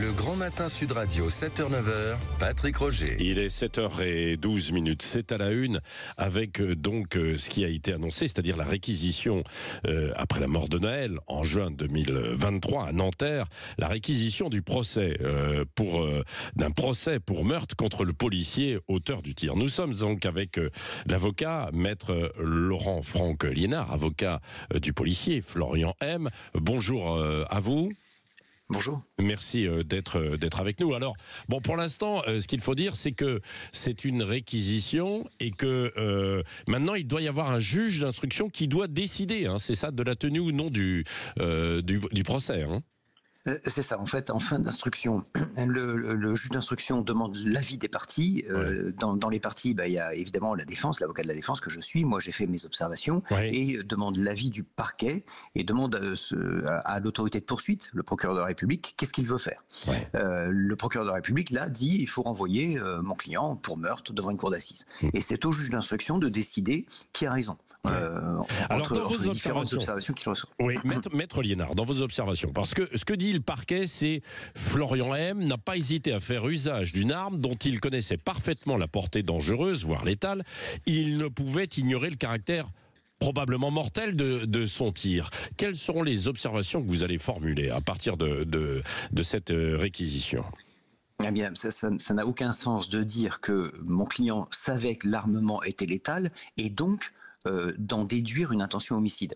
Le Grand Matin Sud Radio, 7h-9h, Patrick Roger. Il est 7h12. C'est à la une avec ce qui a été annoncé, c'est-à-dire la réquisition après la mort de Naël en juin 2023 à Nanterre, la réquisition du procès d'un procès pour meurtre contre le policier auteur du tir. Nous sommes donc avec l'avocat maître Laurent Franck Liénard, avocat du policier Florian M. Bonjour à vous. Bonjour. Merci d'être avec nous. Alors, bon, pour l'instant, ce qu'il faut dire, c'est que c'est une réquisition et que maintenant, il doit y avoir un juge d'instruction qui doit décider, c'est ça, de la tenue ou non du procès. C'est ça, en fait, en fin d'instruction, le juge d'instruction demande l'avis des parties. Dans les parties, il y a évidemment la défense, l'avocat de la défense que je suis. Moi, j'ai fait mes observations et demande l'avis du parquet et demande à l'autorité de poursuite, le procureur de la République, qu'est-ce qu'il veut faire. Le procureur de la République, là, dit il faut renvoyer mon client pour meurtre devant une cour d'assises. Et c'est au juge d'instruction de décider qui a raison. Entre les différentes observations qu'il reçoit. Oui, maître Liénard, dans vos observations, parce que ce que dit le parquet, c'est Florian M. n'a pas hésité à faire usage d'une arme dont il connaissait parfaitement la portée dangereuse, voire létale. Il ne pouvait ignorer le caractère probablement mortel de son tir. Quelles seront les observations que vous allez formuler à partir de cette réquisition ? Eh bien, ça n'a aucun sens de dire que mon client savait que l'armement était létal et donc d'en déduire une intention homicide.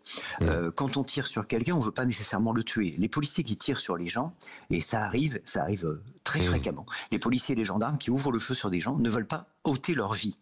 Quand on tire sur quelqu'un, on ne veut pas nécessairement le tuer. Les policiers qui tirent sur les gens, et ça arrive très fréquemment, les policiers et les gendarmes qui ouvrent le feu sur des gens ne veulent pas ôter leur vie.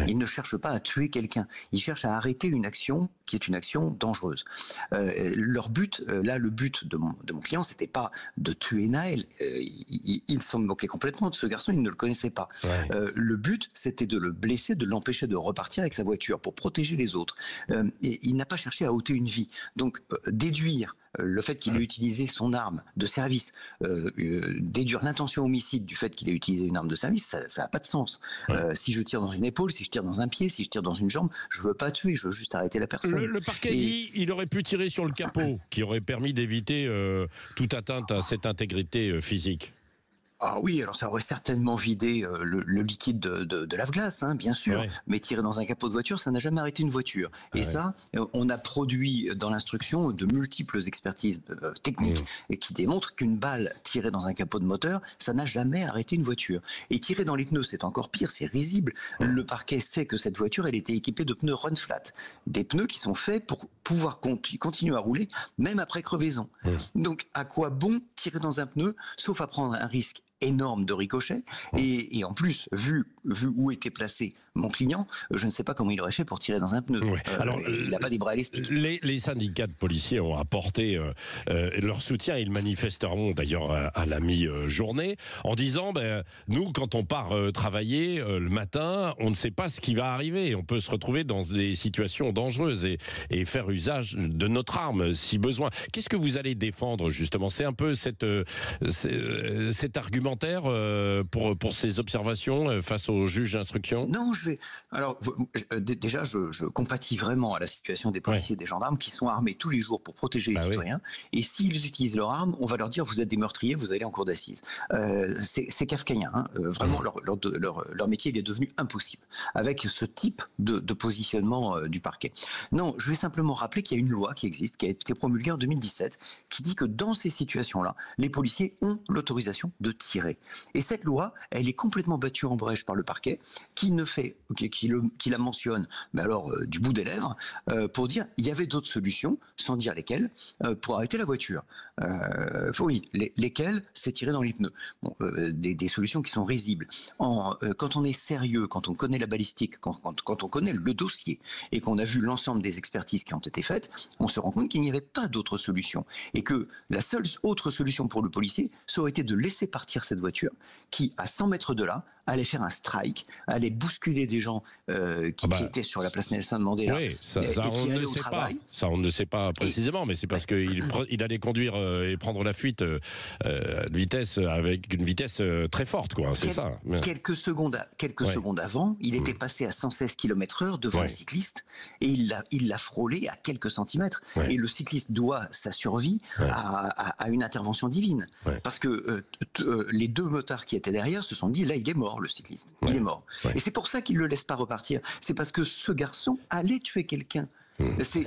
Ils ne cherchent pas à tuer quelqu'un. Ils cherchent à arrêter une action qui est une action dangereuse. Leur but, le but de mon client, c'était pas de tuer Naël. Ils s'en moquaient complètement de ce garçon, ils ne le connaissaient pas. Le but, c'était de le blesser, de l'empêcher de repartir avec sa voiture pour protéger les autres. Et il n'a pas cherché à ôter une vie. Donc, déduire le fait qu'il ait utilisé son arme de service, déduire l'intention homicide du fait qu'il ait utilisé une arme de service, ça n'a pas de sens. Si je tire dans une épaule, si je tire dans un pied, si je tire dans une jambe, je ne veux pas tuer, je veux juste arrêter la personne. Le parquet dit qu'il aurait pu tirer sur le capot, qui aurait permis d'éviter toute atteinte à cette intégrité physique. Ah oui, alors ça aurait certainement vidé le liquide de lave-glace, bien sûr, mais tirer dans un capot de voiture, ça n'a jamais arrêté une voiture. Et ça, on a produit dans l'instruction de multiples expertises techniques et qui démontrent qu'une balle tirée dans un capot de moteur, ça n'a jamais arrêté une voiture. Et tirer dans les pneus, c'est encore pire, c'est risible. Le parquet sait que cette voiture, elle était équipée de pneus run flat, des pneus qui sont faits pour pouvoir continuer à rouler, même après crevaison. Donc, à quoi bon tirer dans un pneu, sauf à prendre un risque énorme de ricochet et en plus vu où était placé mon client, je ne sais pas comment il aurait fait pour tirer dans un pneu. Alors il n'a pas des bras élastiques. Les syndicats de policiers ont apporté leur soutien, ils manifesteront d'ailleurs à la mi-journée en disant nous quand on part travailler le matin, on ne sait pas ce qui va arriver, on peut se retrouver dans des situations dangereuses et faire usage de notre arme si besoin. Qu'est-ce que vous allez défendre justement? C'est un peu cet argument pour ces observations face au juge d'instruction? Non, déjà, je compatis vraiment à la situation des policiers et des gendarmes qui sont armés tous les jours pour protéger les citoyens. Et s'ils utilisent leur arme, on va leur dire vous êtes des meurtriers, vous allez en cour d'assises. C'est kafkaïen. Vraiment, leur métier il est devenu impossible avec ce type de positionnement du parquet. Non, je vais simplement rappeler qu'il y a une loi qui existe, qui a été promulguée en 2017, qui dit que dans ces situations-là, les policiers ont l'autorisation de tirer. Et cette loi, elle est complètement battue en brèche par le parquet, qui la mentionne, mais alors du bout des lèvres, pour dire il y avait d'autres solutions, sans dire lesquelles, pour arrêter la voiture. Lesquelles, c'est tirer dans les pneus. Des solutions qui sont risibles. Quand on est sérieux, quand on connaît la balistique, quand on connaît le dossier, et qu'on a vu l'ensemble des expertises qui ont été faites, on se rend compte qu'il n'y avait pas d'autre solution. Et que la seule autre solution pour le policier, ça aurait été de laisser partir cette voiture qui, à 100 mètres de là, allait faire un strike, allait bousculer des gens qui étaient sur la place Nelson Mandela. Oui, ça et on qui ne allaient le au sait travail. pas. Ça, on ne le sait pas précisément, mais c'est parce qu'il allait conduire et prendre la fuite avec une vitesse très forte, quoi. C'est ça. Quelques secondes avant, il était passé à 116 km/h devant un cycliste et il l'a frôlé à quelques centimètres. Et le cycliste doit sa survie à une intervention divine. Parce que les deux motards qui étaient derrière se sont dit, là, il est mort, le cycliste. Il est mort. Et c'est pour ça qu'il ne le laisse pas repartir. C'est parce que ce garçon allait tuer quelqu'un. C'est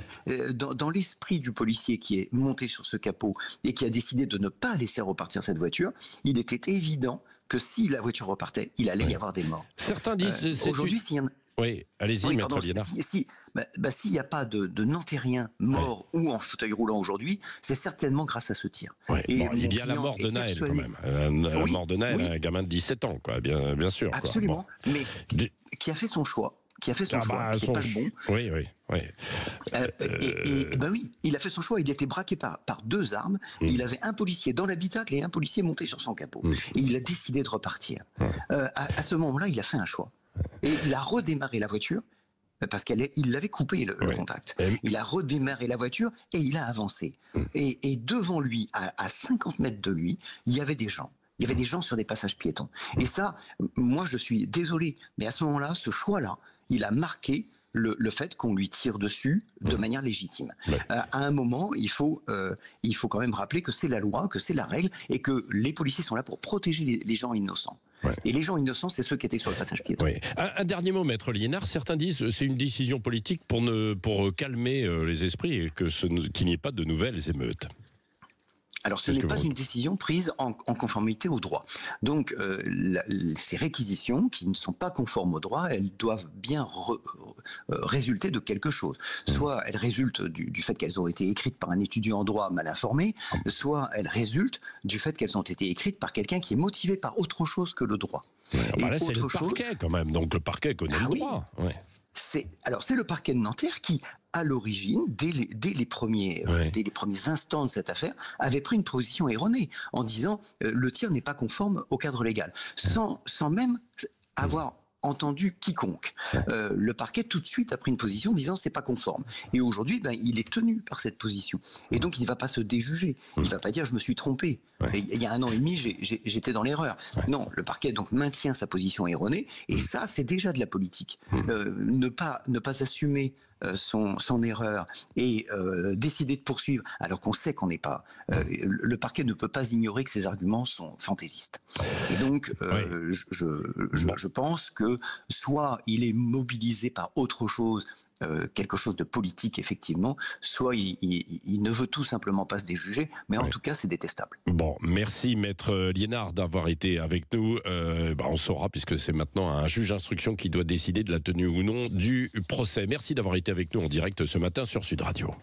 dans l'esprit du policier qui est monté sur ce capot et qui a décidé de ne pas laisser repartir cette voiture, il était évident que si la voiture repartait, il allait y avoir des morts. Certains disent... Aujourd'hui, s'il y en a... Oui, allez-y, maître Liénard. S'il n'y a pas de Nantérien mort ou en fauteuil roulant aujourd'hui, c'est certainement grâce à ce tir. Et il y a la mort de Naël, quand même. La mort de Naël, un gamin de 17 ans, quoi, bien sûr. Absolument, mais qui a fait son choix. Qui a fait son choix, qui n'est pas le bon. Oui. Oui, il a fait son choix, il était braqué par deux armes, il avait un policier dans l'habitacle et un policier monté sur son capot. Et il a décidé de repartir. À ce moment-là, il a fait un choix. Et il a redémarré la voiture, parce qu'il l'avait coupé le contact. Il a redémarré la voiture et il a avancé. Et devant lui, à 50 mètres de lui, il y avait des gens. Il y avait des gens sur des passages piétons. Et ça, moi je suis désolé, mais à ce moment-là, ce choix-là, il a marqué le fait qu'on lui tire dessus de manière légitime. À un moment, il faut quand même rappeler que c'est la loi, que c'est la règle, et que les policiers sont là pour protéger les gens innocents. Et les gens innocents, c'est ceux qui étaient sur le passage piéton. Un dernier mot, maître Liénard. Certains disent que c'est une décision politique pour calmer les esprits et qu'il n'y ait pas de nouvelles émeutes. Alors, ce n'est pas une décision prise en conformité au droit. Donc, ces réquisitions qui ne sont pas conformes au droit, elles doivent bien résulter de quelque chose. Soit elles résultent du fait qu'elles ont été écrites par un étudiant en droit mal informé, soit elles résultent du fait qu'elles ont été écrites par quelqu'un qui est motivé par autre chose que le droit. Là, c'est le parquet quand même, donc le parquet connaît le droit. C'est le parquet de Nanterre qui, à l'origine, dès les premiers instants de cette affaire, avait pris une position erronée en disant le tir n'est pas conforme au cadre légal, sans même avoir entendu quiconque. Le parquet tout de suite a pris une position disant c'est pas conforme. Et aujourd'hui, il est tenu par cette position. Et donc il ne va pas se déjuger. Il ne va pas dire je me suis trompé. Il y a 1 an et demi, j'étais dans l'erreur. Non, le parquet donc maintient sa position erronée. Et ça, c'est déjà de la politique. Ne pas assumer son erreur et décider de poursuivre alors qu'on sait qu'on n'est pas... le parquet ne peut pas ignorer que ses arguments sont fantaisistes. Et donc, je pense que soit il est mobilisé par autre chose, quelque chose de politique effectivement, soit il ne veut tout simplement pas se déjuger, mais en tout cas c'est détestable. Bon, merci maître Liénard d'avoir été avec nous. On saura, puisque c'est maintenant un juge d'instruction qui doit décider de la tenue ou non du procès. Merci d'avoir été avec nous en direct ce matin sur Sud Radio.